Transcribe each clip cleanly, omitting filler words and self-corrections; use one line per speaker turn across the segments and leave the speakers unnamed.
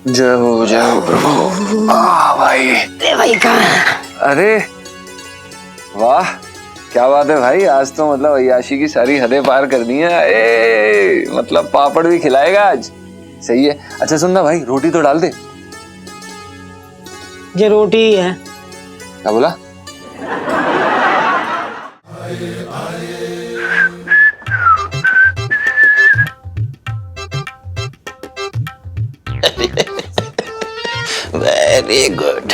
जय हो प्रभु। भाई
भाई कहाँ?
अरे वाह, क्या बात है भाई, आज तो मतलब अय्याशी की सारी हदें पार कर दी हैं। मतलब पापड़ भी खिलाएगा आज, सही है। अच्छा सुन ना भाई, रोटी तो डाल दे।
ये रोटी ही है।
क्या बोला?
Very good.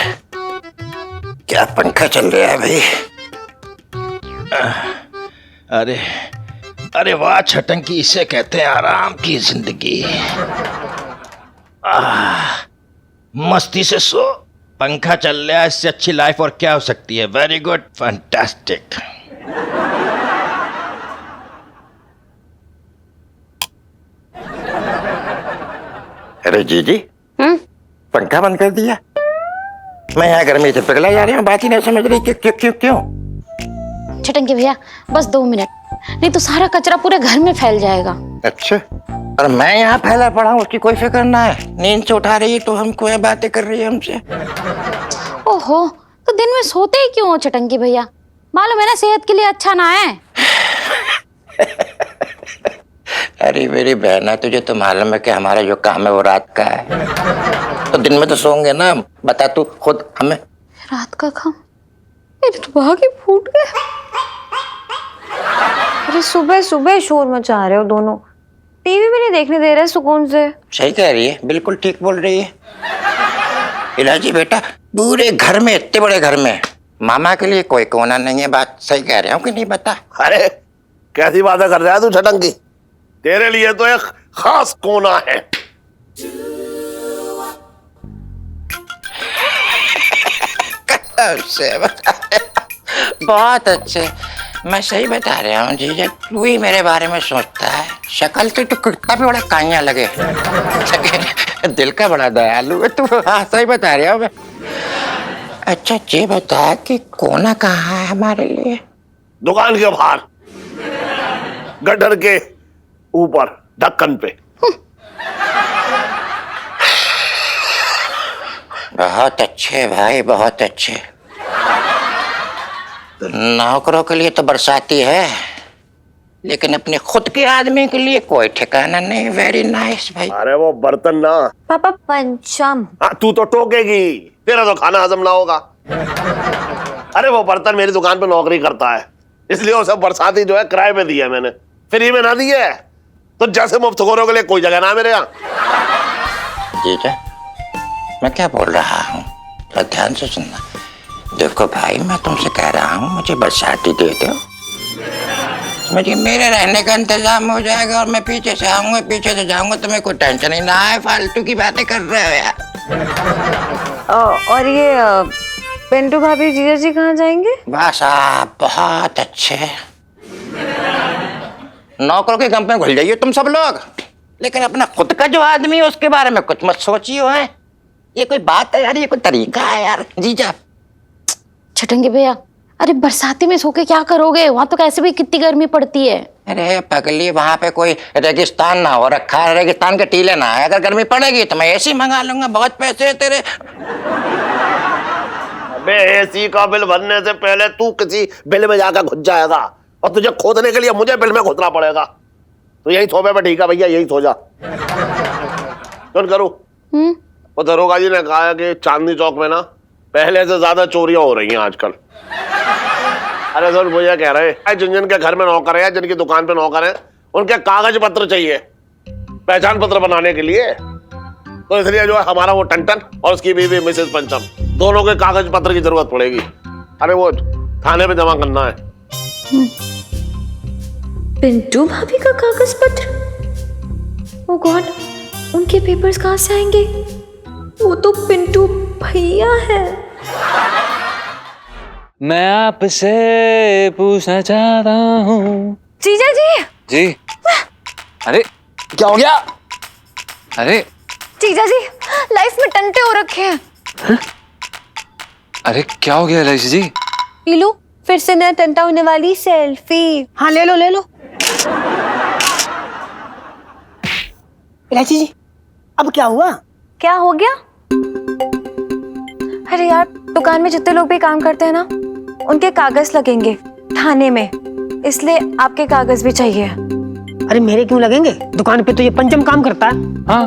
क्या पंखा चल रहा है भाई?
अरे अरे वाह छटंकी, इसे कहते हैं आराम की जिंदगी। मस्ती से सो, पंखा चल रहा है, इससे अच्छी लाइफ और क्या हो सकती है। Very good, fantastic.
अरे जीजी, पंखा बंद कर दिया? मैं यहाँ गर्मी से पिघला जा रही हूँ, बात ही नहीं समझ रही। क्यों क्यों क्यों?
छटंकी भैया बस 2 मिनट, नहीं तो सारा कचरा पूरे घर में फैल जाएगा।
अच्छा, और मैं यहाँ फैला पड़ा हूँ, उसकी कोई फिक्र ना है। नींद से उठा रही है तो हमको ये बातें कर रही है हमसे।
ओहो, तो दिन में सोते ही क्यों हो छटंकी भैया? मालूम है ना सेहत के लिए अच्छा ना है।
अरे मेरी बहना, तुझे तो मालूम है कि हमारा जो काम है वो रात का है, तो दिन में तो सोंगे ना। बता तू खुद हमें।
रात का काम? मेरे तो भाग ही फूट गए।
अरे सुबह सुबह शोर मचा रहे हो दोनों, टीवी भी नहीं देखने दे रहे सुकून से।
सही कह रही है, बिल्कुल ठीक बोल रही है इलाजी बेटा। पूरे घर में, इतने बड़े घर में मामा के लिए कोई कोना नहीं है। बात सही कह रहे हो कि नहीं? बता।
अरे कैसी बातें कर रहा है तू छटंकी? तेरे लिए तो एक खास कोना है।
बहुत अच्छे, मैं सही बता रहा हूँ जीजा। तू ही मेरे बारे में सोचता है। शक्ल तो कितना भी बड़ा कान्या लगे, दिल का बड़ा दयालु है तू। हाँ सही बता रहा हूँ मैं। अच्छा ये बता कि कोना कहाँ है हमारे लिए?
दुकान के बाहर, गटर के ऊपर, ढक्कन पे।
बहुत अच्छे भाई, बहुत अच्छे। नौकरों के लिए तो बरसाती है, लेकिन अपने खुद के आदमी के लिए कोई ठिकाना नहीं। वेरी नाइस भाई।
अरे वो बर्तन ना
पापा पंचम।
हाँ, तू तो टोकेगी, तेरा तो खाना हजम ना होगा। अरे वो बर्तन मेरी दुकान पे नौकरी करता है, इसलिए वो सब बरसाती जो है किराए पे दिया है मैंने, फ्री में ना दिया है। तो जैसे मुफ्तखोरों के लिए कोई जगह ना मेरे यहाँ।
जीजा मैं क्या बोल रहा हूँ, तो ध्यान से सुनना। देखो भाई, मैं तुमसे कह रहा हूँ मुझे बरसाती दे दो, मुझे मेरे रहने का इंतजाम हो जाएगा और मैं पीछे से आऊंगा, पीछे से जाऊंगा, तुम्हें कोई टेंशन ही ना है। फालतू की बातें कर रहे हो यार।
और ये पिंटू भाभी जीजा जी कहाँ जाएंगे?
बस आप बहुत अच्छे। नौकरों के गम में घुल जाइए तुम सब लोग, लेकिन अपना खुद का जो आदमी है उसके बारे में कुछ मत सोचियो। है ये कोई बात है यार? ये कोई तरीका है यार जीजा?
छटंकी भैया, अरे बरसाती में सो के क्या करोगे? वहां तो कैसे भी कितनी गर्मी पड़ती है।
अरे पगली, वहां पे कोई रेगिस्तान ना हो रखा है, रेगिस्तान के टीले ना है। अगर गर्मी पड़ेगी तो मैं एसी मंगा लूंगा, बहुत पैसे है तेरे।
अबे एसी का बिल भरने से पहले तू किसी बिल में जाकर घुस जाएगा, और तुझे खोदने के लिए मुझे बिल में घुसना पड़ेगा। तो यही सोफे पे ठीक है भैया, यही सो जा। सुन करूँ, वो दरोगा जी ने कहा है कि चांदनी चौक में ना पहले से ज्यादा चोरियां हो रही हैं आजकल। अरे सर मुझे कह रहे हैं जिन जिन के घर में नौकर है, जिनकी दुकान पे नौकर है, उनके कागज पत्र चाहिए पहचान पत्र बनाने के लिए। तो इसलिए जो है हमारा वो टंटन और उसकी बीवी मिसेस पंचम, दोनों के कागज पत्र की जरूरत पड़ेगी। अरे वो थाने पे जमा करना है।
पिंटू भाभी का कागज पत्र? ओ गॉड, उनके पेपर्स कहाँ से आएंगे? वो तो पिंटू भैया है।
मैं आपसे पूछना चाहता हूँ।
जीजा जी।
जी। अरे क्या हो गया? अरे
जीजा जी लाइफ में टंटे हो रखे हैं।
अरे क्या हो गया इलायची जी?
लो फिर से नया टंटा होने वाली सेल्फी।
हाँ ले लो ले लो। इलायची जी अब क्या हुआ?
क्या हो गया? अरे यार, दुकान में जितने लोग भी काम करते हैं ना, उनके कागज लगेंगे थाने में, इसलिए आपके कागज भी चाहिए।
अरे मेरे क्यों लगेंगे? दुकान पे तो ये पंचम काम करता है।
हाँ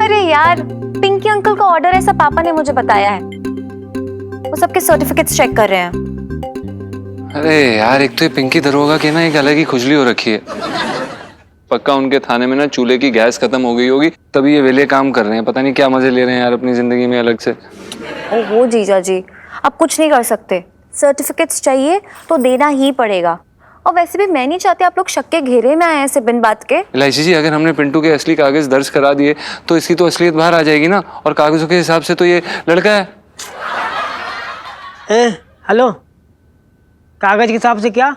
अरे यार, पिंकी अंकल का ऑर्डर है, ऐसा पापा ने मुझे बताया है। वो सबके सर्टिफिकेट्स चेक कर रहे हैं।
अरे यार, एक तो ये पिंकी दरोगा की ना एक अलग ही खुजली हो रखी है। पक्का उनके थाने में ना चूल्हे की गैस खत्म हो गई होगी, तभी ये वेले काम कर रहे हैं। पता नहीं क्या मजे ले रहे हैं यार अपनी जिंदगी में अलग से।
ओहो जीजा जी, आप कुछ नहीं कर सकते। सर्टिफिकेट्स चाहिए तो देना ही पड़ेगा। और वैसे भी मैं नहीं चाहती आप लोग शक के घेरे में आए ऐसे बिन बात के।
इलायची जी, अगर हमने पिंटू के असली कागज दर्ज करा दिए तो इसकी तो असलियत बाहर आ जाएगी ना, और कागजों के हिसाब से तो ये लड़का है।
हेलो, कागज के हिसाब से क्या?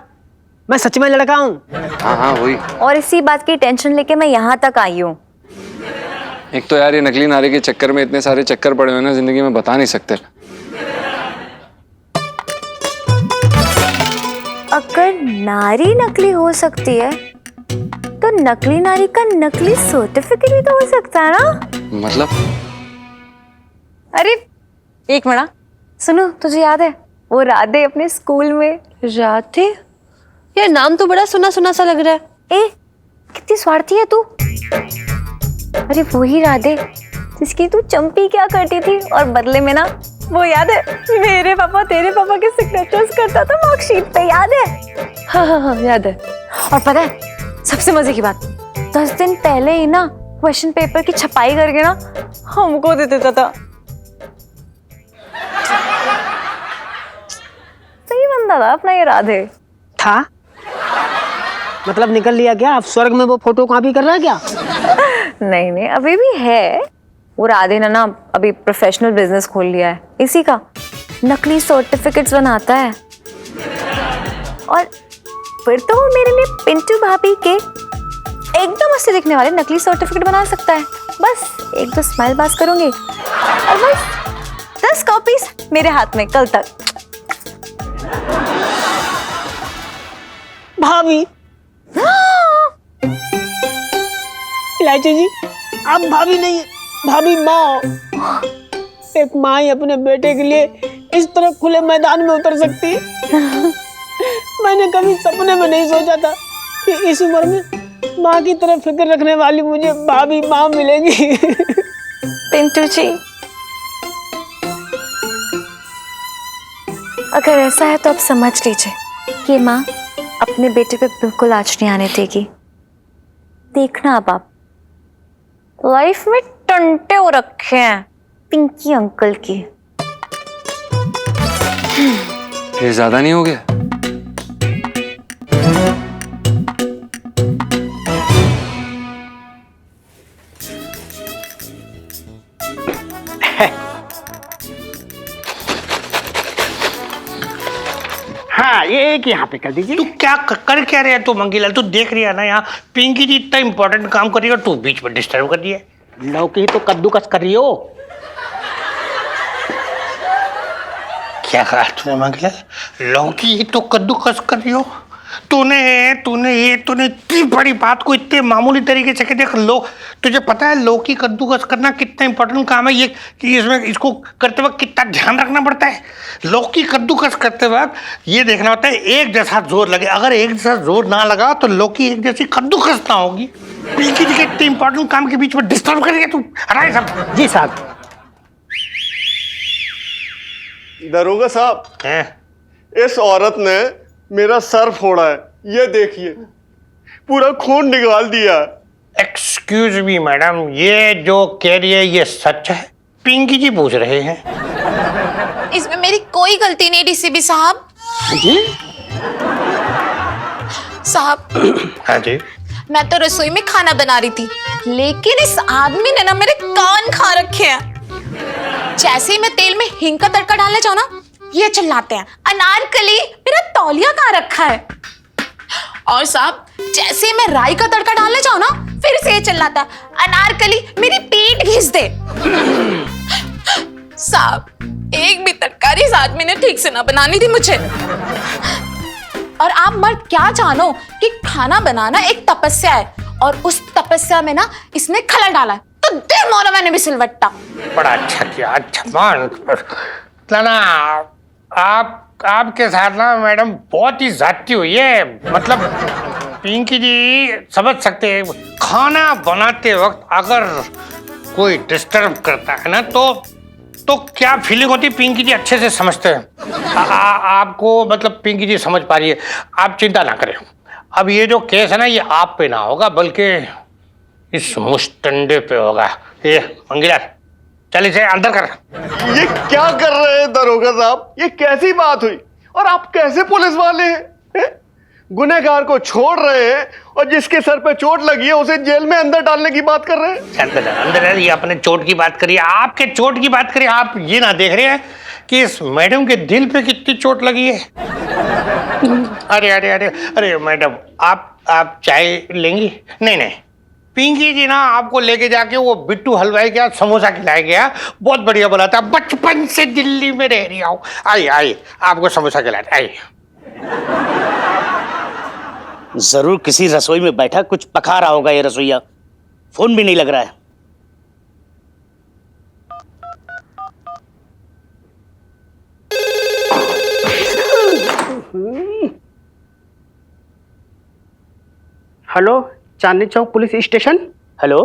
मैं सच में लड़का हूँ।
हाँ हाँ वही।
और इसी बात की टेंशन लेके मैं यहाँ तक आई हूँ।
एक तो यार ये नकली नारे के चक्कर में इतने सारे चक्कर पड़े हुए ना, जिंदगी में बता नहीं सकते।
अगर नारी नकली हो सकती है तो नकली नारी का नकली सर्टिफिकेट भी तो हो सकता है ना?
मतलब?
अरे एक मिनट, सुनो, तुझे याद है वो राधे अपने स्कूल में?
राधे? यार नाम तो बड़ा सुना सुना सा लग रहा है।
ए, कितनी स्वार्थी है तू। अरे वही राधे जिसकी तू चंपी क्या करती थी, और बदले में ना वो याद है मेरे पापा तेरे पापा के सिग्नेचर्स करता था मार्कशीट पे, याद है?
हाँ याद है।
और पता है सबसे मजे की बात, 10 दिन पहले ही ना क्वेश्चन पेपर की छपाई करके ना हमको दे देता था। सही बंदा था अपना ये राधे।
था? मतलब निकल लिया क्या? अब स्वर्ग में वो फोटो कॉपी कर रहा है क्या?
नहीं नहीं, अभी भी है। वो राधे ने ना अभी प्रोफेशनल बिजनेस खोल लिया है इसी का, नकली सर्टिफिकेट्स बनाता है। और फिर तो वो मेरे लिए पिंटू भाभी के एकदम असली दिखने वाले नकली सर्टिफिकेट बना सकता है। बस एक दो स्माइल पास करूंगी और बस 10 कॉपीज मेरे हाथ में कल तक।
भाभी। इलायची जी, आप भाभी नहीं, भाभी माँ। एक माँ ही अपने बेटे के लिए इस तरह खुले मैदान में उतर सकती है। मैंने कभी सपने में नहीं सोचा था कि इस उम्र में माँ की तरह फिक्र रखने वाली मुझे भाभी माँ मिलेगी।
पिंटू जी, अगर ऐसा है तो आप समझ लीजिए कि माँ अपने बेटे पे बिल्कुल आँच नहीं आने देगी। देखना अब आप, लाइफ में टंटे हो रखे हैं पिंकी अंकल की।
ये ज्यादा नहीं हो गया?
हाँ, ये एक यहाँ पे कर दीजिए।
तू क्या कर क्या रहा है तू मंगीलाल? तू देख रही है ना यहाँ पिंकी जी इतना इंपॉर्टेंट काम कर रही है और तू बीच में डिस्टर्ब कर रही है।
लौकी ही तो कद्दूकस कर रही हो।
क्या कहा तूने मंगीलाल? लौकी ही तो कद्दूकस कर रही हो? तूने इतनी बड़ी बात को इतने मामूली तरीके से देख लो। तुझे पता है लौकी कद्दूकस करना कितना इंपॉर्टेंट काम है? ये कि इसमें इसको करते वक्त कितना ध्यान रखना पड़ता है। लौकी कद्दूकस करते वक्त ये देखना होता है एक जैसा जोर लगे। अगर एक जैसा जोर ना लगा तो लौकी एक जैसी कद्दूकस ना होगी। पिंकी जी के इतने इंपॉर्टेंट काम के बीच में डिस्टर्ब करेगा तू? हटाए सब।
जी साहब।
दरोगा साहब, इस औरत ने मेरा सर फोड़ा है, ये देखिए, पूरा खून निकाल दिया।
एक्सक्यूज मी मैडम, ये जो कह रही है ये सच है? पिंकी जी पूछ रहे हैं।
इसमें मेरी कोई गलती नहीं डीसीपी साहब।
जी
साहब। हाँ जी।
मैं तो रसोई में खाना बना रही थी, लेकिन इस आदमी ने ना मेरे कान खा रखे हैं। जैसे ही मैं तेल में हिंग का तड़का डालने जाऊं ना, ये चिल्लाते हैं अनारकली मेरा तौलिया कहाँ रखा है। और साहब जैसे ही मैं राई का तड़का डालने जाऊं ना, फिर से ये चिल्लाता है अनारकली मेरी पीठ घिस दे। साहब एक भी तरकारी इस आदमी ने ठीक से ना बनानी थी मुझे। और आप मर्द क्या जानो कि खाना बनाना एक तपस्या है, और उस तपस्या में ना इसने खलल डाला है, तो दे मोरा मैंने भी सिलवट्टा।
बड़ा अच्छा किया, अच्छा मान ना। आपके साथ ना मैडम बहुत ही ज्यादती हुई है। मतलब पिंकी जी समझ सकते हैं, खाना बनाते वक्त अगर कोई डिस्टर्ब करता है ना तो क्या फीलिंग होती है, पिंकी जी अच्छे से समझते हैं। आपको मतलब पिंकी जी समझ पा रही है, आप चिंता ना करें। अब ये जो केस है ना, ये आप पे ना होगा बल्कि इस मुस्टंडे पे होगा। ये मंगीलाल, चल इसे अंदर कर।
ये क्या कर रहे हैं दरोगा साहब? ये कैसी बात हुई? और आप कैसे पुलिस वाले हैं? गुनहगार को छोड़ रहे हैं और जिसके सर पे चोट लगी है उसे जेल में अंदर डालने की बात कर रहे हैं।
अंदर ये अपने चोट की बात करिए, आपके चोट की बात करिए। आप ये ना देख रहे हैं कि इस मैडम के दिल पे कितनी चोट लगी है। अरे अरे अरे अरे मैडम, आप चाय लेंगी? नहीं, पिंकी जी ना आपको लेके जाके वो बिट्टू हलवाई के यहाँ समोसा खिलाया गया, बहुत बढ़िया बोला था। बचपन से दिल्ली में रह रही हूँ। आइए आपको समोसा खिलाते, आइए।
जरूर किसी रसोई में बैठा कुछ पका रहा होगा ये रसोईया। फोन भी नहीं लग रहा है।
Hello, Chandni Chowk police station.
Hello.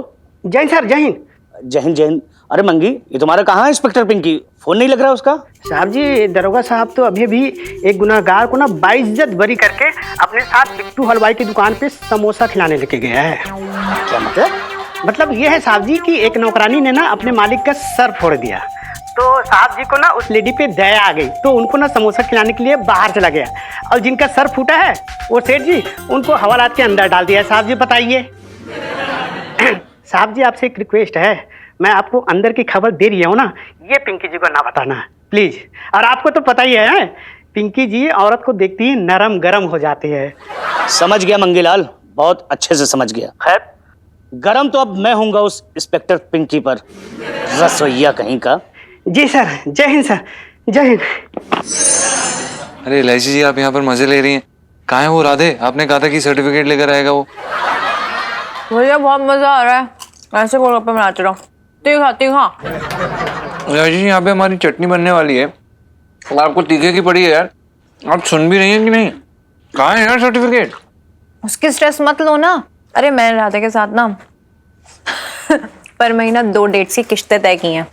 जय हिंद सर, जय हिंद।
जय हिंद जय हिंद। अरे मंगी, ये तुम्हारा कहाँ है इंस्पेक्टर पिंकी? फोन नहीं लग रहा उसका।
साहब जी, दरोगा साहब तो अभी भी एक गुनाहगार को ना बाइज्जत बरी करके अपने साथ बिट्टू हलवाई की दुकान पे समोसा खिलाने लेके गया है।
क्या
मतलब ये है साहब जी कि एक नौकरानी ने ना अपने मालिक का सर फोड़ दिया, तो साहब जी को ना उस लेडी पे दया आ गई, तो उनको ना समोसा खिलाने के लिए बाहर चला गया। और जिनका सर फूटा है वो सेठ जी, उनको हवालात के अंदर डाल दिया। साहब जी बताइए। साहब जी, आपसे एक रिक्वेस्ट है, मैं आपको अंदर की खबर दे रही हूँ ना, ये पिंकी जी को ना बताना प्लीज। और आपको तो पता ही है, पिंकी जी औरत को देखती ही नरम गरम हो जाती है।
समझ गया मंगीलाल, बहुत अच्छे से समझ गया। खैर, गरम तो अब मैं होऊंगा उस इंस्पेक्टर पिंकी पर, रसोईया कहीं का।
जी सर, जय हिंद सर, जय हिंद।
अरे इलायची जी, आप यहाँ पर मजे ले रही हैं। कहाँ है वो राधे? आपने कहा था कि सर्टिफिकेट लेकर आएगा वो।
मुझे बहुत मजा आ रहा है, ऐसे गोलगप्पे बनाते रहो। तीखा।
इलायची जी, यहाँ पे हमारी चटनी बनने वाली है और आपको तीखे की पड़ी है यार। आप सुन भी रही हैं कि नहीं? कहाँ है यार सर्टिफिकेट?
उसकी स्ट्रेस मत लो ना। अरे मैंने राधा के साथ ना पर महीना 2 डेट्स की किश्तें तय की हैं।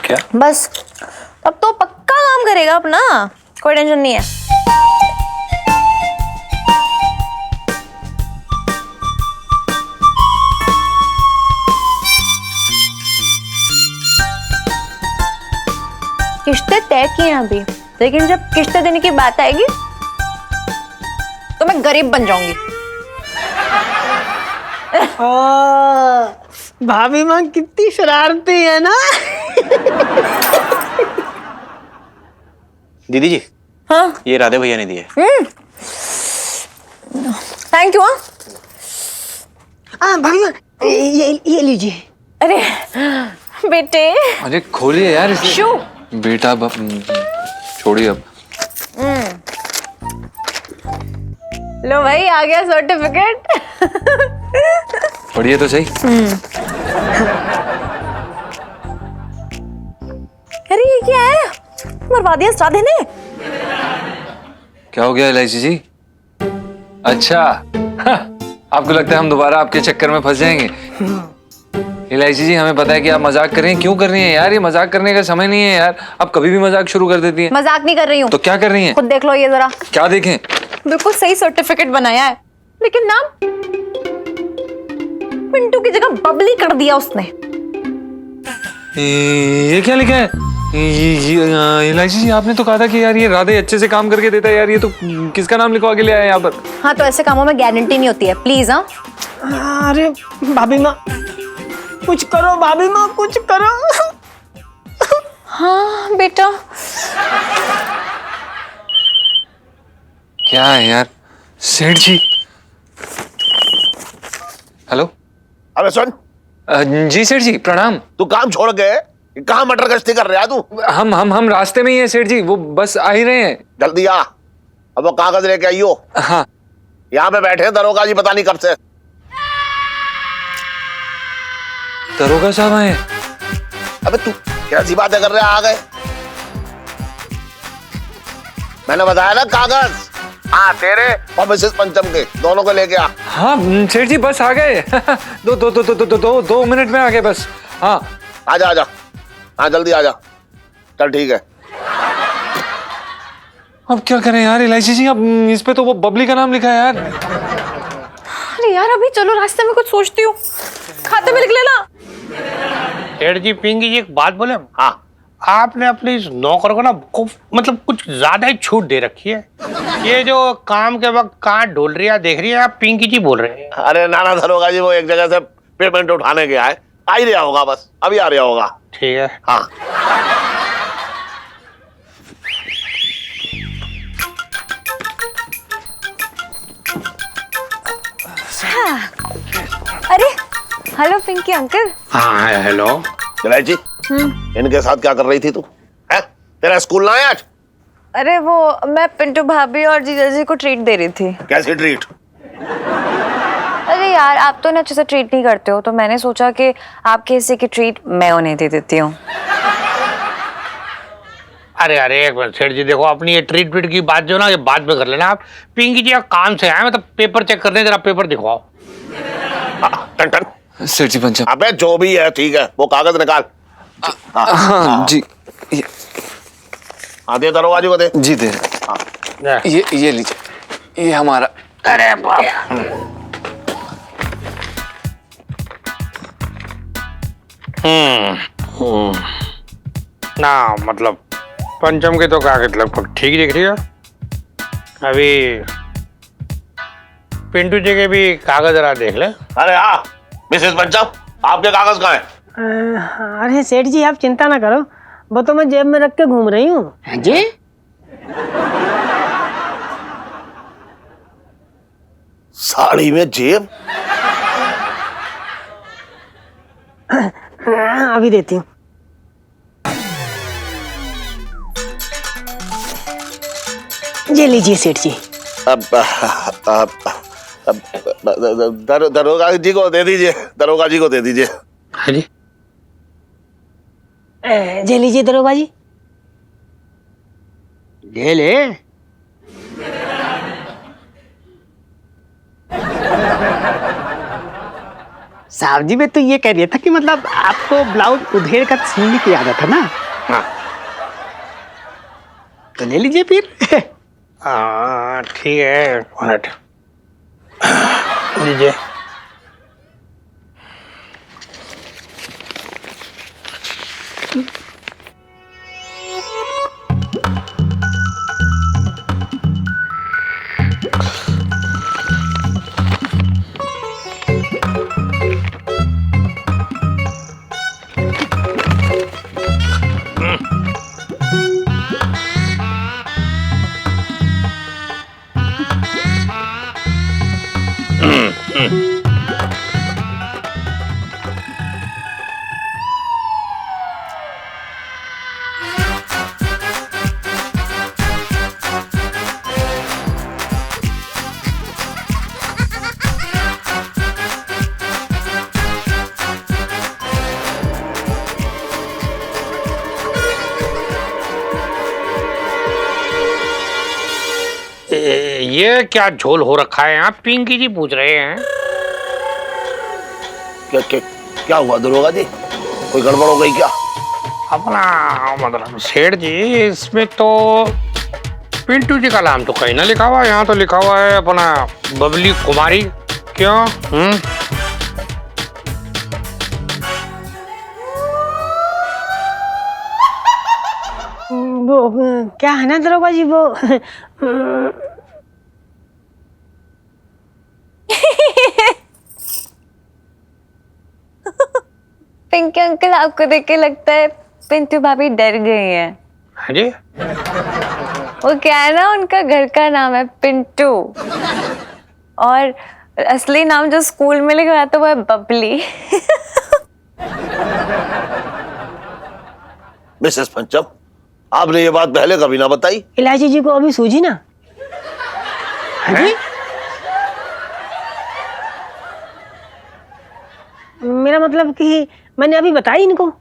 क्या?
बस अब तो पक्का काम करेगा अपना, कोई टेंशन नहीं है। किश्तें तय की हैं अभी, लेकिन जब किश्तें देने की बात आएगी तो मैं गरीब बन जाऊंगी।
भाभी माँ कितनी शरारती है ना।
दीदी जी,
हाँ,
ये राधे भैया ने दिए।
Thank you.
भाभी माँ, ये लीजिए।
अरे बेटे,
अरे खोलिए यार इसे।
शू
बेटा छोड़िए अब।
लो भाई, आ गया सर्टिफिकेट।
पढ़िए तो सही।
अरे ये क्या है? मरवा दिया राधे ने।
क्या हो गया इलायची जी? अच्छा, आपको लगता है हम दोबारा आपके चक्कर में फंस जाएंगे? इलायची जी, हमें पता है कि आप मजाक कर रही हैं। क्यों कर रही हैं यार? ये मजाक करने का समय नहीं है यार। आप कभी भी मजाक शुरू कर देती हैं।
मजाक नहीं कर रही हूँ।
तो क्या कर रही हैं?
खुद देख लो ये जरा।
क्या देखें?
बिल्कुल सही सर्टिफिकेट बनाया है, लेकिन नाम पिंटू की जगह बबली कर दिया उसने।
ये क्या लिखा है? इलायची जी, आपने तो कहा था कि यार ये राधे अच्छे से काम करके देता है यार। ये तो किसका नाम लिखवा के ले आया यहाँ पर?
हाँ, तो ऐसे कामों में गारंटी नहीं होती है, प्लीज। हाँ,
अरे भाभी माँ, कुछ करो भाभी माँ, कुछ करो।
हाँ बेटा।
क्या है यार? सेठ जी, हेलो।
अबे सुन।
जी सेठ जी, प्रणाम।
तू काम छोड़ के कहाँ मटर गश्ती कर रहा है तू?
हम रास्ते में ही है सेठ जी, वो बस आ ही रहे हैं।
जल्दी आ, अब वो कागज लेके आइयो।
हाँ।
यहाँ पे बैठे हैं दरोगा जी, पता नहीं कब से।
दरोगा साहब आए।
अबे तू कैसी बातें कर रहे, आ गए? मैंने बताया ना कागज। हाँ, तेरे और मिसेस पंचम के दोनों को लेके आ।
हाँ सेठ जी बस आ गए। दो मिनट में आ गए बस। हाँ
आजा आजा, हाँ जल्दी आजा। चल ठीक है।
अब क्या करें यार इलायची जी, अब इस पे तो वो बबली का नाम लिखा है यार।
अरे यार अभी चलो, रास्ते में कुछ सोचती हूँ, खाते में लिख लेना।
सेठ जी, पिंकी जी एक बात बोले।
हाँ,
आपने अपने इस नौकर को ना मतलब कुछ ज्यादा ही छूट दे रखी है। ये जो काम के वक्त कहाँ ढोल रही है देख रही है, आप पिंकी जी बोल रहे हैं।
अरे नाना दरोगा जी वो एक जगह से पेमेंट उठाने गया है, आ ही रहा होगा, बस अभी आ रहा होगा।
ठीक है।
हाँ
अरे हेलो पिंकी अंकल।
हाँ हेलो।
इलायची, इनके साथ क्या कर रही थी तू? है तेरा स्कूल ना है आज?
अरे वो मैं पिंटू भाभी और जीजा जी को ट्रीट दे रही थी।
कैसी ट्रीट?
अरे यार आप तो उन्हें अच्छे से ट्रीट नहीं करते हो, तो मैंने सोचा कि आपके हिस्से की ट्रीट मैं उन्हें दे देती हूँ।
अरे अरे एक मिनट सेठ जी, देखो अपनी ये ट्रीट वीट की बात जो ना ये बाद में कर लेना आप। पिंकी जी काम से आए, मतलब पेपर चेक करने, जरा पेपर दिखवाओ।
Ton ton.
सेठ जी पंचम।
अबे जो भी है ठीक है, वो कागज निकाल।
हाँ जी
हाँ दे दरोगा जी को दे।
जी दे। ये लीजिए, ये हमारा।
अरे बाप। ना मतलब पंचम के तो कागज लगभग ठीक दिख रही है। अभी पिंटू जी के भी कागज जरा देख ले।
अरे हाँ मिसेस पंचम, आपके कागज कहाँ हैं?
अरे सेठ जी आप चिंता ना करो, वो तो मैं जेब में रख के घूम रही हूँ।
जी
साड़ी में जेब?
अभी देती हूँ। ये लीजिए सेठ जी।
अब दरोगा जी को दे दीजिए, दरोगा जी को दे दीजिए।
हाँ जी।
ये लीजिए दरोगा जी।
ये ले। साहब जी मैं तो ये कह रहा था कि मतलब आपको ब्लाउज उधेड़ कर सीने की आदत है ना?
हाँ
तो ले लीजिए फिर।
ठीक है, मिनट लीजिए। ये क्या झोल हो रखा है यहाँ? पिंकी जी पूछ रहे हैं।
क्या हुआ दरोगा जी, कोई गड़बड़ हो गई क्या?
अपना मतलब सेठ जी इसमें तो पिंटू जी का नाम तो कहीं ना लिखा हुआ है, यहाँ तो लिखा हुआ है अपना बबली कुमारी। क्यों?
वो क्या है ना दरोगा जी, वो
पिंकी अंकल आपको देख के लगता है पिंटू भाभी डर गई हैं।
हाँ जी।
वो क्या है ना, उनका घर का नाम है पिंटू और असली नाम जो स्कूल में लिखा था वो है बबली।
मिसेस पंचम, आपने ये बात पहले कभी ना बताई।
इलायची जी को अभी सूझी ना? हाँ जी? मेरा मतलब कि मैंने अभी बताई इनको।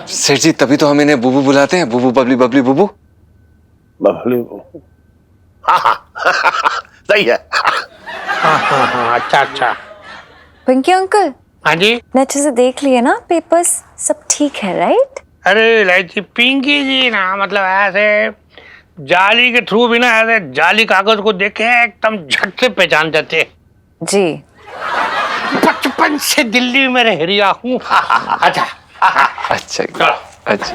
सेठ जी तभी तो हम इन्हें बुबू बुलाते हैं, बुबू बबली बबली बुबू।
बबली हाँ सही है।
हाँ, अच्छा अच्छा।
पिंकी अंकल,
हाँ जी।
ने अच्छे से देख लिए ना पेपर्स, सब ठीक है राइट?
अरे लाइची पिंकी जी ना, मतलब ऐसे जाली के थ्रू भी ना ऐसे जाली कागज को देख के एकदम झट से पहचान जाते हैं।
जी।
बचपन से दिल्ली में रह रहा हूँ। अच्छा
अच्छा अच्छा।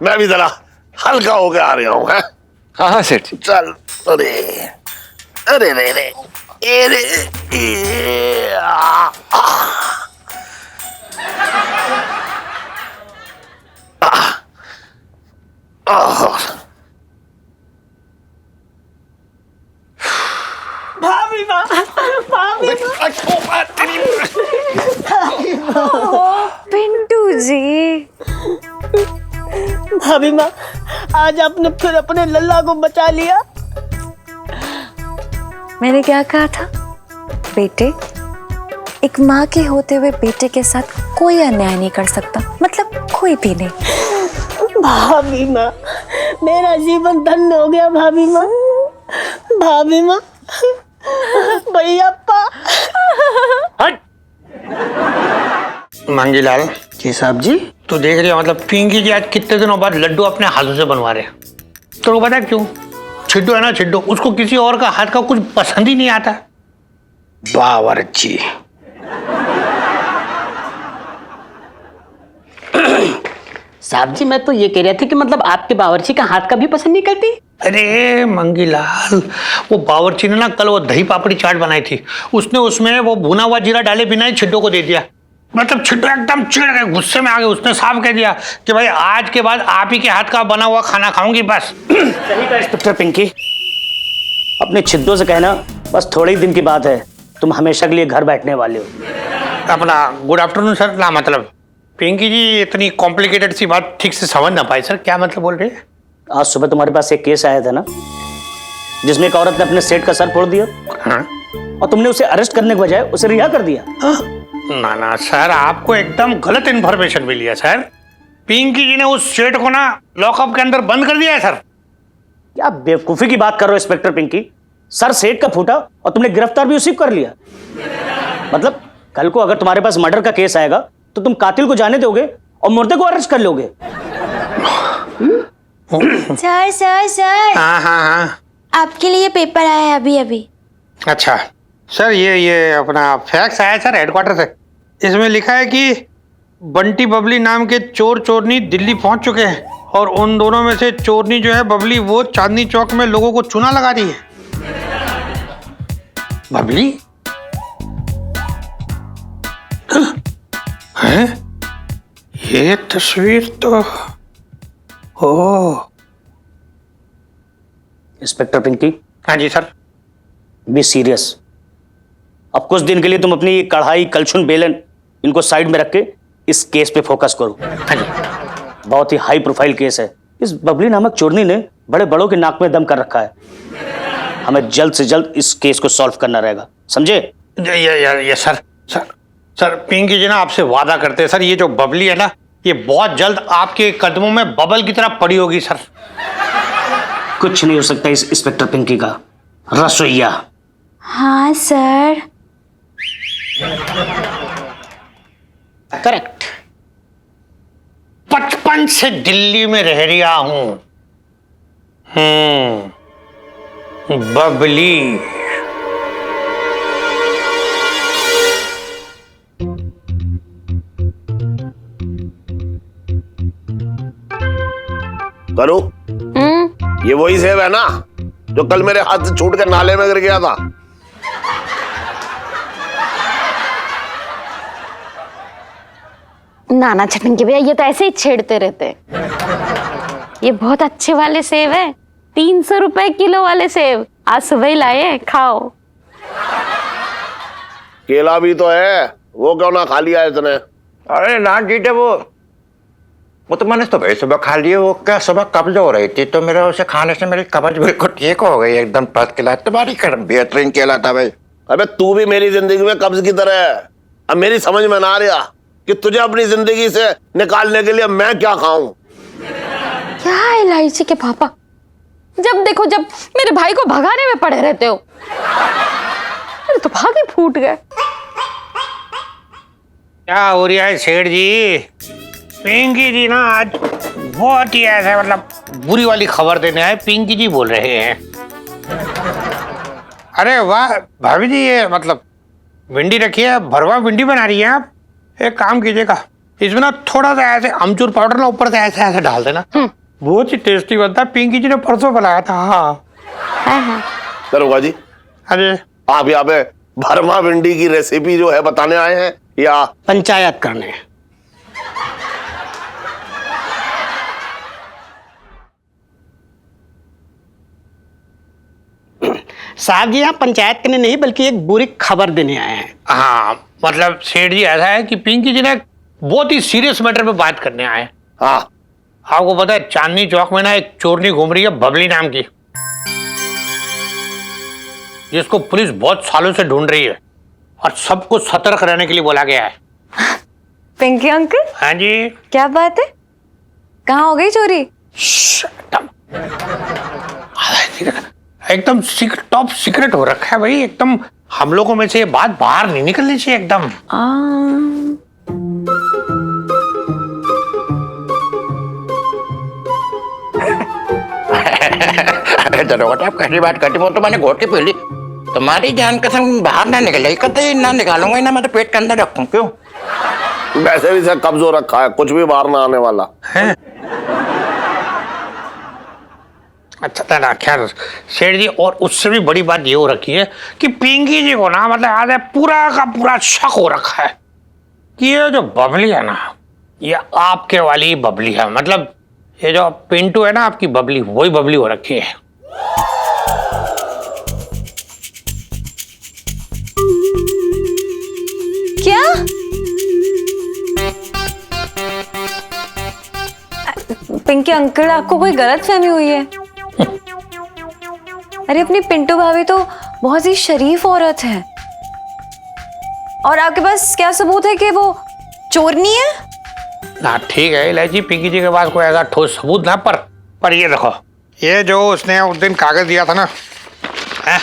मैं भी जरा हल्का होकर आ रहा हूँ।
हाँ हाँ सेठ जी।
चल। अरे अरे रे रे अरे
भाभी माँ, भाभी
पिंटू जी।
भाभी माँ, आज आपने फिर अपने लल्ला को बचा लिया।
मैंने क्या कहा था बेटे, एक माँ के होते हुए बेटे के साथ कोई अन्याय नहीं कर सकता, मतलब कोई भी नहीं।
भाभी माँ, मेरा जीवन धन्य हो गया भाभी माँ। भाभी माँ, भैयाप्पा।
हट। मंगीलाल
जी साहब जी।
तू देख रही है, मतलब पिंकी जी आज कितने दिनों बाद लड्डू अपने हाथों से बनवा रहे। तो पता है क्यों? छिड्डो है ना, छिड्डो, उसको किसी और का हाथ का कुछ पसंद ही नहीं आता। बावर्ची।
साहब जी, मैं तो ये कह रहा था कि मतलब आपके बावर्ची का हाथ का भी पसंद नहीं करती।
अरे मंगीलाल, वो बावर्ची ने ना कल वो दही पापड़ी चाट बनाई थी, उसने उसमें वो भुना हुआ जीरा डाले बिना ही छिड्डो को दे दिया। मतलब छिड्डो एकदम चिढ़ गए, गुस्से में आ गए। उसने साफ कह दिया कि भाई आज के बाद आप ही के हाथ का बना हुआ खाना खाऊंगी बस।
सही कहा इंस्पेक्टर पिंकी। अपने छिद्दों से कहना बस थोड़े ही दिन की बात है, तुम हमेशा के लिए घर बैठने वाले हो।
अपना गुड आफ्टरनून सर। ना मतलब पिंकी जी इतनी कॉम्प्लिकेटेड सी बात ठीक से समझ ना पाई सर, क्या मतलब बोल रहे हैं?
आज सुबह तुम्हारे पास एक केस आया था ना, जिसमें एक औरत ने अपने सेठ का सर फोड़ दिया।
हाँ?
और तुमने उसे अरेस्ट करने के बजाय उसे रिहा कर दिया।
ना ना सर, आपको एकदम गलत इन्फॉर्मेशन मिली है सर। पिंकी जी ने उस सेठ को ना लॉकअप के अंदर बंद कर दिया है सर।
क्या बेवकूफी की बात कर रहे हो इंस्पेक्टर पिंकी? सर सेठ का फूटा और तुमने गिरफ्तार भी उसी को कर लिया। मतलब कल को अगर तुम्हारे पास मर्डर का केस आएगा तो तुम कातिल को जाने दोगे और मुर्दे को अरेस्ट कर लोगे।
सर सर सर,
हाँ हाँ हाँ।
आपके लिए पेपर आया है अभी अभी।
अच्छा सर, ये अपना फैक्स आया सर हेडक्वार्टर से। इसमें लिखा है कि बंटी बबली नाम के चोर चोरनी दिल्ली पहुंच चुके हैं और उन दोनों में से चोरनी जो है बबली, वो चांदनी चौक में लोगों को चूना लगा रही है। बबली हैं? ये तस्वीर तो ओ।
इंस्पेक्टर पिंकी।
हाँ जी सर।
Be serious. अब कुछ दिन के लिए तुम अपनी कढ़ाई, कलछुन, बेलन इनको साइड में रख के इस केस पे फोकस करो।
हाँ जी।
बहुत ही हाई प्रोफाइल केस है। इस बबली नामक चोरनी ने बड़े बड़ों के नाक में दम कर रखा है। हमें जल्द से जल्द इस केस को सॉल्व करना रहेगा, समझे?
ये सर सर सर पिंकी जी ना आपसे वादा करते हैं सर, ये जो बबली है ना, ये बहुत जल्द आपके कदमों में बबल की तरह पड़ी होगी सर।
कुछ नहीं हो सकता इस इंस्पेक्टर पिंकी का रसोइया।
हाँ सर।
करेक्ट। बचपन से दिल्ली में रह रहा हूं। बबली।
करो। ये वही सेब है ना जो कल मेरे हाथ से छूट कर नाले में गिर गया था?
नाना छटन भैया, ये तो ऐसे ही छेड़ते रहते हैं। ये बहुत अच्छे वाले सेब है, 300 रुपए किलो वाले सेब आज सुबह ही लाए हैं, खाओ।
केला भी तो है, वो क्यों ना खा लिया इसने?
अरे ना जीते, वो तो मैंने सुबह सुबह खा लिए। वो क्या सुबह कब्ज हो रही थी तो मेरा उसे खाने से मेरी कब्ज बिल्कुल ठीक हो गई, एकदम फर्स्ट क्लास। तुम्हारी बेहतरीन केला था भाई।
अबे तू भी मेरी जिंदगी में कब्ज की तरह है। अब मेरी समझ में ना आ रहा कि तुझे अपनी जिंदगी से निकालने के लिए मैं क्या खाऊं।
क्या है इलायची के पापा, जब देखो जब मेरे भाई को भगाने में पड़े रहते हो। मेरे तो भाग ही फूट गए।
क्या हो रहा है सेठ जी? पिंकी जी ना आज बहुत ही ऐसा मतलब बुरी वाली खबर देने आए। पिंकी जी बोल रहे हैं। अरे वाह भाभी जी, ये मतलब भिंडी रखी है, भरवा भिंडी बना रही है आप। एक काम कीजिएगा, इसमें ना थोड़ा सा ऐसे अमचूर पाउडर ना ऊपर से ऐसे ऐसे डाल देना, बहुत ही टेस्टी बनता है। पिंकी जी ने परसों बनाया था। हाँ
दरोगा जी,
अरे
आप यहाँ पे भरमा भिंडी की रेसिपी जो है बताने आए हैं या
पंचायत करने? साहब जी, यहाँ पंचायत करने नहीं बल्कि एक बुरी खबर देने आए हैं।
हाँ मतलब सेठ जी ऐसा है कि पिंकी जी ने बहुत ही सीरियस मैटर पे बात करने आए।
हाँ,
आपको पता है चांदनी चौक में ना एक चोरनी घूम रही है बबली नाम की, जिसको पुलिस बहुत सालों से ढूंढ रही है और सबको सतर्क रहने के लिए बोला गया है।
पिंकी अंकल,
हाँ जी।
क्या बात है, कहाँ हो गई चोरी?
एकदम टॉप सीक्रेट हो रखा है भाई, एकदम हम लोगों में से ये बात बाहर नहीं निकलनी चाहिए एकदम।
अरे दरोगा आप कैसी बात करती हो? तो मैंने घोटी पी ली। तुम्हारी जान कसम बाहर ना निकले, कतई ना निकालूंगा ना, मैं तो पेट के अंदर रखूं। क्यों?
वैसे भी से कब्ज हो रखा है, कुछ भी बाहर ना आने वाला
है। अच्छा ना, खैर सेठ जी, और उससे भी बड़ी बात ये हो रखी है कि पिंकी जी को ना मतलब आज पूरा का पूरा शक हो रखा है कि ये जो बबली है ना, ये आपके वाली बबली है। मतलब ये जो पिंटू है ना आपकी बबली, वही बबली हो रखी है।
क्या? पिंकी अंकल, आपको कोई गलतफहमी हुई है। अरे अपनी पिंटू भाभी तो बहुत ही शरीफ औरत है, और आपके पास क्या सबूत है कि वो चोरनी है?
ना ठीक है इलायची, पिंकी जी के पास कोई ऐसा ठोस सबूत ना, पर ये देखो, ये जो उसने उस दिन कागज दिया था ना, है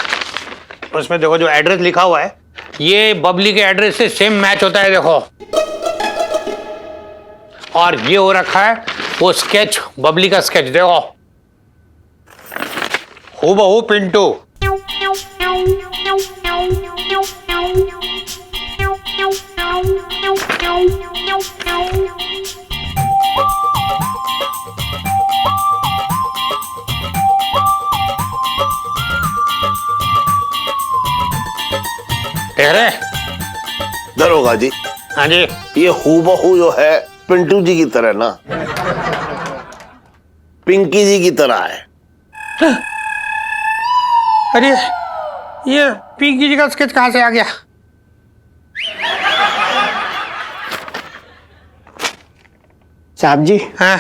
उसमें देखो जो एड्रेस लिखा हुआ है, ये बबली के एड्रेस से सेम मैच होता है। देखो, और ये हो रखा है वो स्केच, बबली का स्केच, देखो हूबहू पिंटू।
दरोगा जी,
हाँ जी,
ये हूबहू जो है पिंटू जी की तरह ना पिंकी जी की तरह है।
अरे ये पिंकी जी का स्केच कहां से आ गया?
साहब जी,
हाँ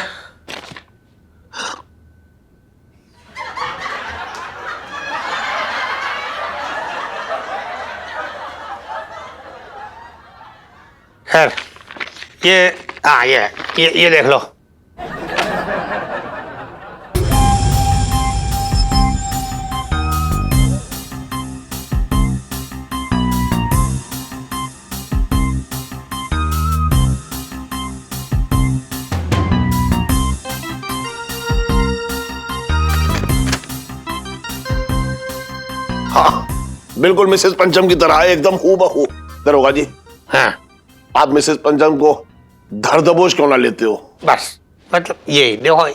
खैर, ये देख लो।
हाँ, बिल्कुल मिसेस पंचम की तरह है, एकदम हूबहू। दरोगा जी,
हाँ,
आप मिसेस पंचम को धर दबोच क्यों ना लेते हो?
बस मतलब यही देखो,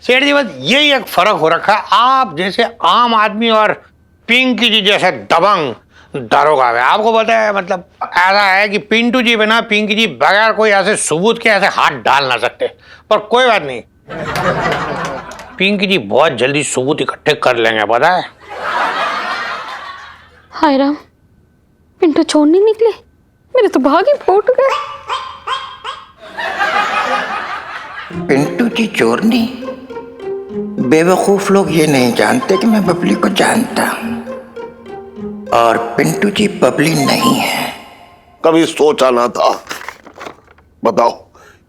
सेठ जी, बस यही एक फर्क हो रखा है। आप जैसे आम आदमी और पिंकी जी जैसे दबंग दरोगा है। आपको पता है मतलब ऐसा है कि पिंटू जी बिना पिंकी जी बगैर कोई ऐसे सबूत के ऐसे हाथ डाल ना सकते, पर कोई बात नहीं, पिंकी जी बहुत जल्दी सबूत इकट्ठे कर लेंगे, पता है।
हाय राम, पिंटू चोर नहीं निकले, मेरे तो भाग ही फूट गए।
पिंटू जी चोरनी? बेवकूफ लोग ये नहीं जानते कि मैं बबली को जानता हूं, और पिंटू जी बबली नहीं है।
कभी सोचा ना था। बताओ,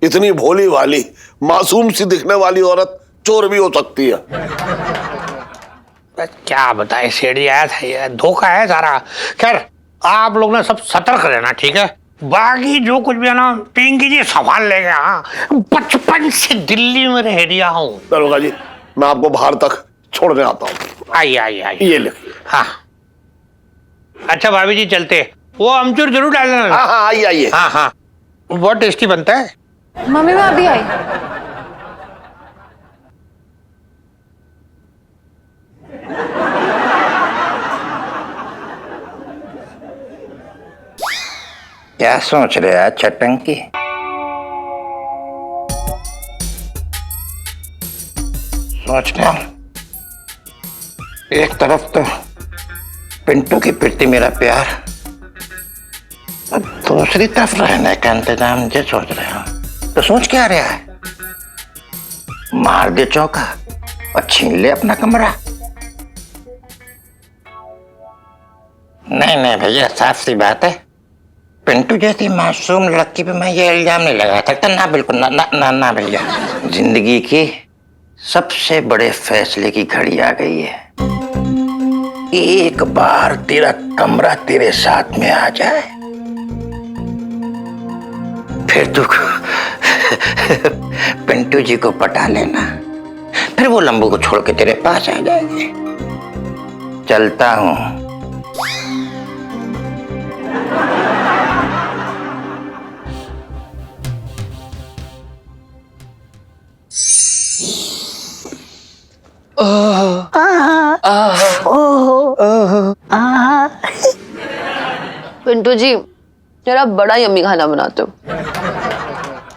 इतनी भोली वाली मासूम सी दिखने वाली औरत चोर भी हो सकती है।
क्या बताए, सेठ जी आया था, ये धोखा है सारा। खैर आप लोग ना सब सतर्क रहना, ठीक है? बाकी जो कुछ भी है ना पिंकी जी संभाल लेंगे। हाँ, बचपन से दिल्ली में रह दिया हूँ।
दरोगा जी, मैं आपको बाहर तक छोड़ने आता हूँ।
आइए आइए आइए।
ये लिखिए।
हाँ अच्छा भाभी जी चलते, वो अमचूर जरूर डालना।
हाँ हाँ आइए आइए।
हाँ हाँ, बहुत टेस्टी बनता है।
मम्मी मैं अभी आई।
क्या सोच रहे हैं चटंकी? सोच रहे हो एक तरफ तो पिंटू की प्रति मेरा प्यार, अब दूसरी तरफ रहने का इंतजाम मुझे सोच रहे हो। तो सोच क्या रहा है? मार दे चौका और छीन ले अपना कमरा। नहीं नहीं भैया, साफ सी बात है, पिंटू जैसी मासूम लड़की पे मैं ये इल्जाम नहीं लगा सकता। ना बिल्कुल ना ना ना, ना भैया। जिंदगी की सबसे बड़े फैसले की घड़ी आ गई है। एक बार तेरा कमरा तेरे साथ में आ जाए, फिर तू पिंटू जी को पटा लेना, फिर वो लंबू को छोड़ के तेरे पास आ जाएगी। चलता हूं।
पिंटू जी जरा बड़ा यम्मी खाना बनाते हो।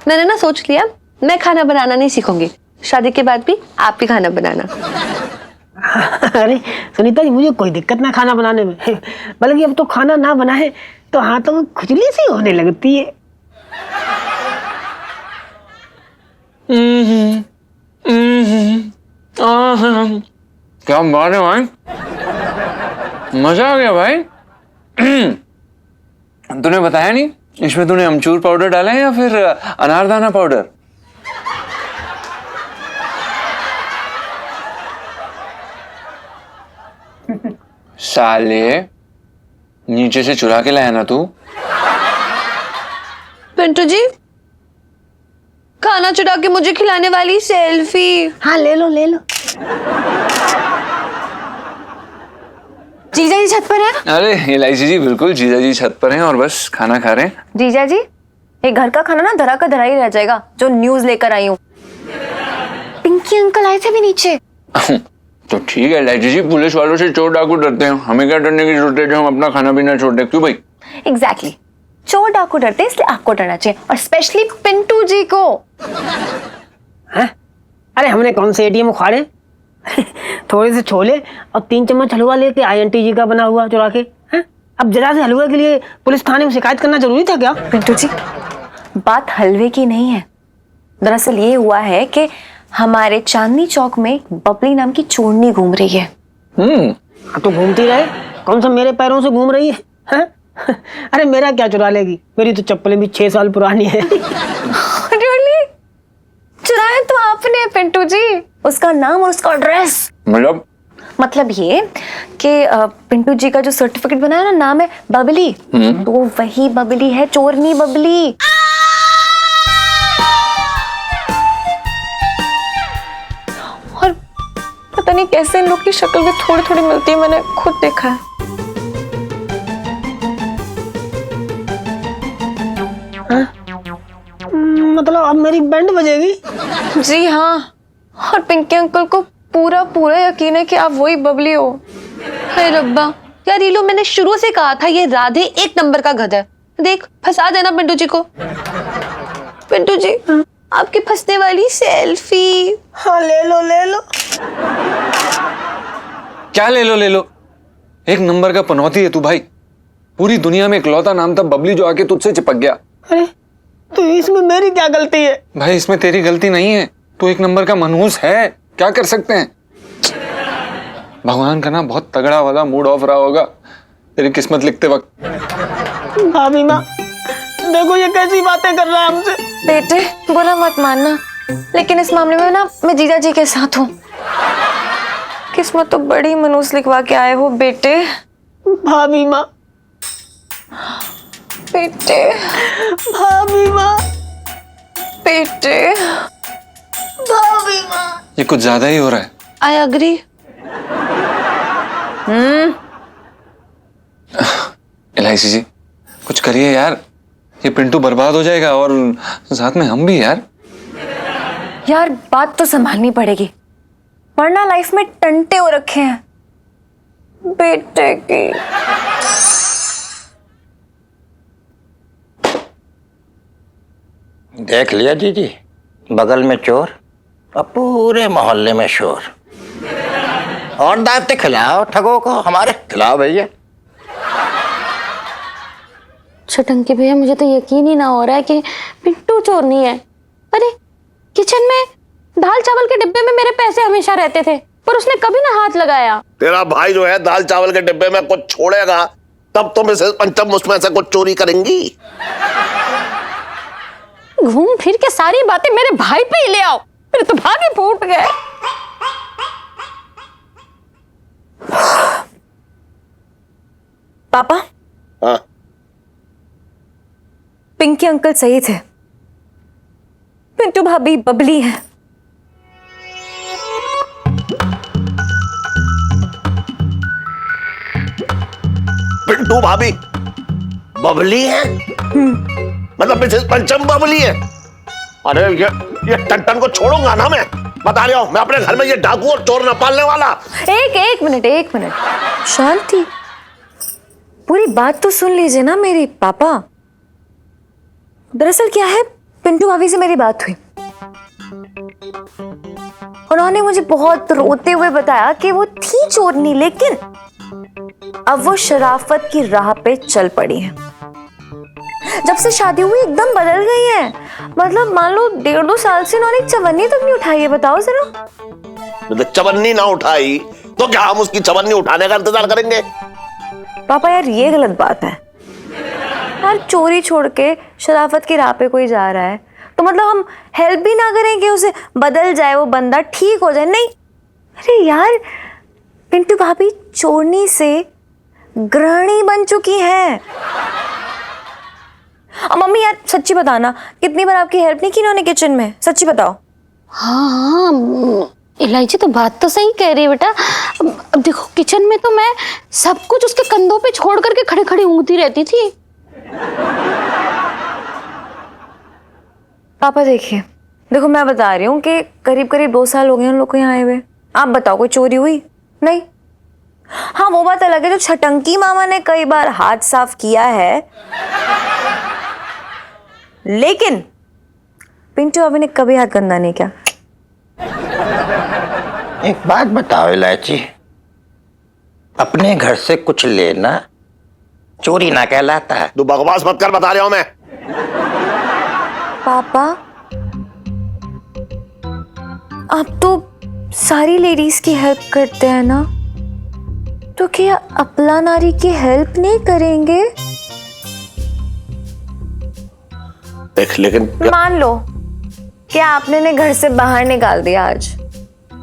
मैंने ना सोच लिया मैं खाना बनाना नहीं सीखूंगी, शादी के बाद भी आप ही खाना बनाना।
अरे सुनीता जी, मुझे कोई दिक्कत ना खाना बनाने में, बल्कि अब तो खाना ना बनाए तो हाथों में खुजली सी होने लगती है।
क्या बात है भाई, मजा आ गया भाई। तूने बताया नहीं, इसमें तूने अमचूर पाउडर डाला है या फिर अनारदाना पाउडर? साले, नीचे से चुरा के लाया ना तू?
पिंटू जी, खाना चुरा के मुझे खिलाने वाली सेल्फी।
हाँ ले लो ले लो।
जीजा जी छत पर है?
अरे इलायची जी, बिल्कुल जीजा जी छत पर हैं और बस खाना खा रहे हैं।
जीजा जी, ये घर का खाना ना धरा का धरा ही रह जाएगा, जो न्यूज लेकर आई हूँ। पिंकी अंकल आए थे भी नीचे।
तो ठीक है इलायची जी, पुलिस वालों से चोर डाकू डरते हैं, हमें क्या डरने की जरूरत है जो हम अपना खाना पीना छोड़ दें? क्यों भाई?
एग्जैक्टली, चोर डाकू डरते इसलिए आपको डरना चाहिए, और स्पेशली पिंटू जी को।
है? अरे हमने कौन से एटीएम उखाड़े? थोड़े से छोले और 3 चम्मच हलवा लेके आईएनटी जी का बना हुआ चुरा के। हैं? अब जरा से हलवे के लिए पुलिस थाने में शिकायत करना जरूरी था क्या?
पिंटू जी, बात हलवे की नहीं है। दरअसल ये हुआ है कि हमारे चांदनी चौक में बबली नाम की चोरनी घूम रही है।
तो घूमती रहे, कौन सा मेरे पैरों से घूम रही है? अरे मेरा क्या चुरा लेगी, मेरी तो चप्पलें भी 6 साल पुरानी है।
Really? चुराया तो आपने पिंटू जी, उसका नाम और उसका एड्रेस। मतलब ये कि पिंटू जी का जो सर्टिफिकेट बनाया ना, नाम है बबली, तो वही बबली है, चोरनी बबली। और पता नहीं कैसे इन लोग की शक्ल भी थोड़ी थोड़ी मिलती है, मैंने खुद देखा है।
मतलब अब मेरी बैंड बजेगी?
जी हाँ, और पिंकी अंकल को पूरा पूरा यकीन है कि आप वही बबली हो। हाय रब्बा, यार ये लो, मैंने शुरू से कहा था ये राधे 1 नंबर का गधा है। देख फंसा देना पिंटू जी को। पिंटू जी, आपकी फंसने वाली सेल्फी।
हाँ ले लो ले लो।
क्या ले लो ले लो? 1 नंबर का पनौती है तू भाई। पूरी दुनिया में इकलौता नाम था बबली जो आके तुझसे चिपक गया।
अरे तो इसमें मेरी क्या गलती है?
भाई इसमें तेरी गलती नहीं है, तू 1 नंबर का मनहूस है, क्या कर सकते हैं? भगवान का ना बहुत तगड़ा वाला मूड ऑफ रहा होगा तेरी किस्मत लिखते वक्त।
भाभी माँ, देखो ये कैसी बातें कर रहा है हमसे।
बेटे बुरा मत मानना, लेकिन इस मामले में ना मैं जीजा जी के साथ हूँ। किस्मत तो बड़ी मनूस लिखवा के आए हो बेटे।
भाभी माँ,
बेटे
भाभी माँ,
बेटे
भाभी माँ।
ये कुछ ज्यादा ही हो रहा है।
I agree.
एलआईसी जी कुछ करिए यार, ये पिंटू बर्बाद हो जाएगा और साथ में हम भी यार।
यार बात तो संभालनी पड़ेगी, वरना लाइफ में टंटे हो रखे हैं बेटे की।
देख लिया जीजी, बगल में चोर और पूरे मोहल्ले में शोर। और दावते खिलाओ ठगों को, हमारे खिलाओ भैया।
छटंकी भैया, मुझे तो यकीन ही ना हो रहा है कि पिंटू चोर नहीं है। अरे किचन में दाल चावल के डिब्बे में मेरे पैसे हमेशा रहते थे, पर उसने कभी ना हाथ लगाया।
तेरा भाई जो है दाल चावल के डिब्बे में कुछ छोड़ेगा तब तो मिसेस पंचम उसमें से कुछ चोरी करेंगी।
घूम फिर के सारी बातें मेरे भाई पे ही ले आओ, मेरे तो भागे फूट गए।
पापा,
हाँ
पिंकी अंकल सही थे, पिंटू भाभी बबली है।
पिंटू भाभी बबली है? मतलब मिसेस पंचम बबली है? अरे ये टन को छोड़ूंगा ना मैं, बता रहा हूं मैं अपने घर में ये डाकू और चोर न पालने वाला।
एक मिनट शांति, पूरी बात तो सुन लीजिए ना मेरी पापा। दरअसल क्या है, पिंटू भाभी से मेरी बात हुई, उन्होंने मुझे बहुत रोते हुए बताया कि वो थी चोरनी, लेकिन अब वो शराफत की राह पे चल पड़ी है। जब से शादी हुई एकदम बदल गई है। मतलब मान लो 1.5-2 साल से उन्होंने चवन्नी तक नहीं उठाई है। बताओ जरा।
मतलब चवन्नी ना उठाई तो क्या हम उसकी चवन्नी उठाने का इंतजार करेंगे?
पापा यार ये गलत बात है यार, चोरी छोड़ के शराफत की राह पे कोई जा रहा है तो मतलब हम हेल्प भी ना करें कि उसे बदल जाए, वो बंदा ठीक हो जाए? नहीं। अरे यार पिंटू भाभी चोरनी से गृहिणी बन चुकी है। मम्मी यार सच्ची बताना, कितनी बार आपकी हेल्प नहीं की इन्होंने किचन में? सच्ची बताओ।
हाँ इलायची तो बात तो सही कह रही है बेटा। अब देखो किचन में तो मैं सब कुछ उसके कंधों पे छोड़ करके खड़े खड़े ऊँगती रहती थी।
पापा देखिए, देखो मैं बता रही हूँ कि करीब करीब 2 साल हो गए उन लोग को यहाँ आए हुए। आप बताओ कोई चोरी हुई? नहीं। हाँ वो बात अलग है, जो छटंकी मामा ने कई बार हाथ साफ किया है, लेकिन पिंटू अभी ने कभी हाथ गंदा नहीं किया।
एक बात बताओ इलायची, अपने घर से कुछ लेना चोरी ना कहलाता है?
तू बकवास मत कर, बता रहा हूं मैं।
पापा आप तो सारी लेडीज की हेल्प करते हैं ना, तो क्या अपला नारी की हेल्प नहीं करेंगे?
देख लेकिन
मान लो कि आपने ने घर से बाहर निकाल दिया आज,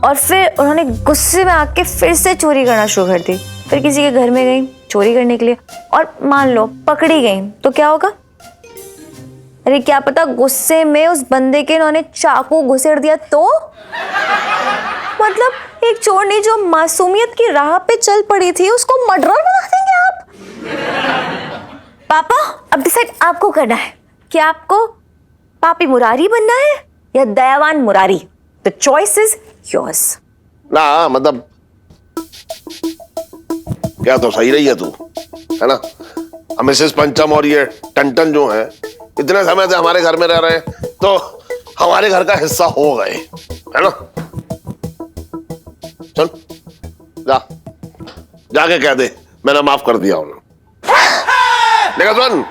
और फिर उन्होंने गुस्से में आके फिर से चोरी करना शुरू कर दी, फिर किसी के घर में गई चोरी करने के लिए और मान लो पकड़ी गई, तो क्या होगा? अरे क्या पता गुस्से में उस बंदे के इन्होंने चाकू घुसेड़ दिया तो? मतलब एक चोरनी जो मासूमियत की राह पे चल पड़ी थी उसको मर्डरर बना देंगे आप? पापा अब डिसाइड आपको करना है कि आपको पापी मुरारी बनना है या दयावान Murari. The choice is yours.
ना मतलब क्या तो सही रही है तू, है ना? मिसेस पंचम और ये टंटन जो है इतने समय से हमारे घर में रह रहे हैं तो हमारे घर का हिस्सा हो गए, है ना? चल जा, जाके कह दे मैंने माफ कर दिया उन्हें। देखा सुन,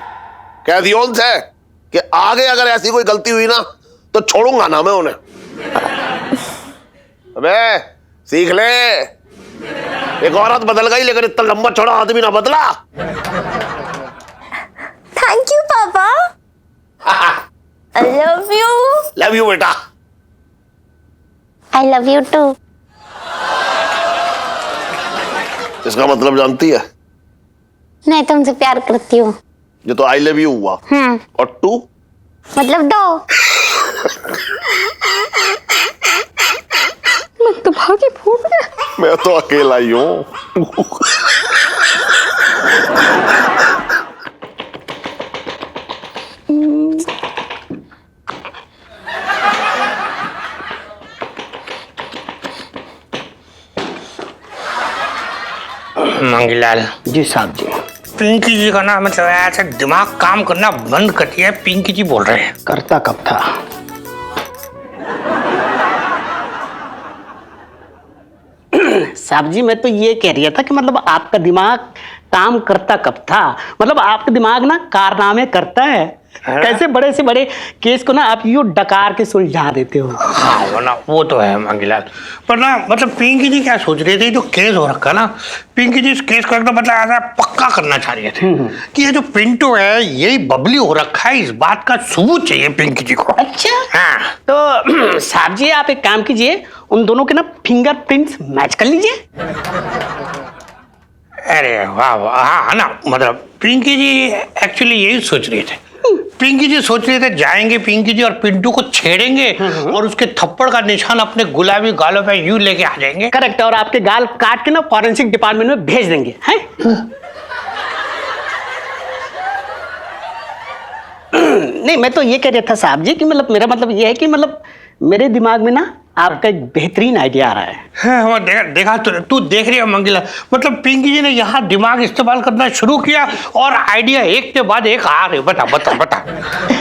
कह दियो उनसे कि आगे अगर ऐसी कोई गलती हुई ना तो छोड़ूंगा ना मैं उन्हें। अबे सीख ले, एक औरत बदल गई लेकिन इतना लंबा चौड़ा आदमी ना बदला।
थैंक यू पापा।
I love you.
Love you बेटा।
I love you too.
इसका मतलब जानती है?
मैं तुमसे प्यार करती हूँ।
ये तो आई लव यू हुआ। और टू
मतलब दो। मैं तो भागी फूट गया।
मैं तो अकेला ही हूँ।
मंगीलाल
जी साहब जी।
पिंकी जी का ना मतलब ऐसा दिमाग काम करना बंद कर दिया है। पिंकी जी बोल रहे हैं।
करता कब था? साहब जी मैं तो ये कह रहा था कि मतलब आपका दिमाग काम करता कब था? मतलब आपका दिमाग ना कारनामे करता है। कैसे बड़े से बड़े केस को ना आप यूं डकार के सुलझा देते हो।
हाँ वो ना वो तो है मंगीलाल, पर ना मतलब पिंकी जी क्या सोच रहे थे, जो केस हो रखा ना, पिंकी जी इस केस को एकदम मतलब ऐसा पक्का करना चाह रहे थे कि ये जो पिंटू है यही बबली हो रखा है। इस बात का सबूत चाहिए पिंकी जी को।
अच्छा
हाँ
तो साहब जी आप एक काम कीजिए, उन दोनों के ना फिंगरप्रिंट्स मैच कर लीजिए।
अरे वाह वाह। हाँ ना मतलब पिंकी जी एक्चुअली यही सोच रहे थे। पिंकी जी सोच रहे थे जाएंगे पिंकी जी और पिंटू को छेड़ेंगे और उसके थप्पड़ का निशान अपने गुलाबी गालों पे यूं लेके आ जाएंगे।
करेक्ट। और आपके गाल काट के ना फॉरेंसिक डिपार्टमेंट में भेज देंगे हैं? नहीं मैं तो ये कह रहा था साहब जी कि मतलब मेरा मतलब ये है कि मतलब मेरे दिमाग में ना आपका एक बेहतरीन आइडिया आ रहा है।
हाँ, देखा तू देख रही है मंगीला, मतलब पिंकी जी ने यहाँ दिमाग इस्तेमाल करना शुरू किया और आइडिया एक के बाद एक आ रहे। बता बता बता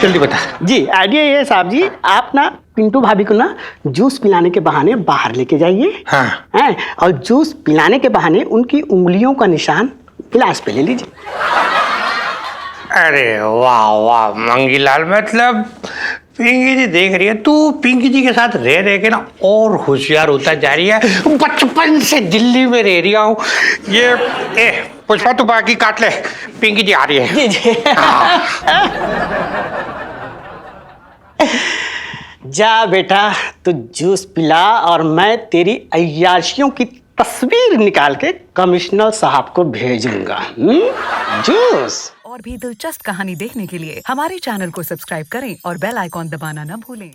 जल्दी बता।
जी आइडिया ये है साहब जी, आप ना पिंटू भाभी को ना जूस पिलाने के बहाने बाहर लेके जाइए।
हाँ।
हैं? और जूस पिलाने के बहाने उनकी उंगलियों का निशान गिलास पे ले लीजिए।
अरे वाह वाह मंगीलाल, मतलब पिंकी जी देख रही है, तू पिंकी जी के साथ रह रह के ना और होशियार होता जा रही है। बचपन से दिल्ली में रह रही हूँ ये। पुष्पा तू बाकी काट ले, पिंकी जी आ रही है।
जी जी। जा बेटा तू जूस पिला और मैं तेरी अय्याशियों की तस्वीर निकाल के कमिश्नर साहब को भेजूंगा। जूस।
और भी दिलचस्प कहानी देखने के लिए हमारे चैनल को सब्सक्राइब करें और बेल आइकॉन दबाना न भूलें।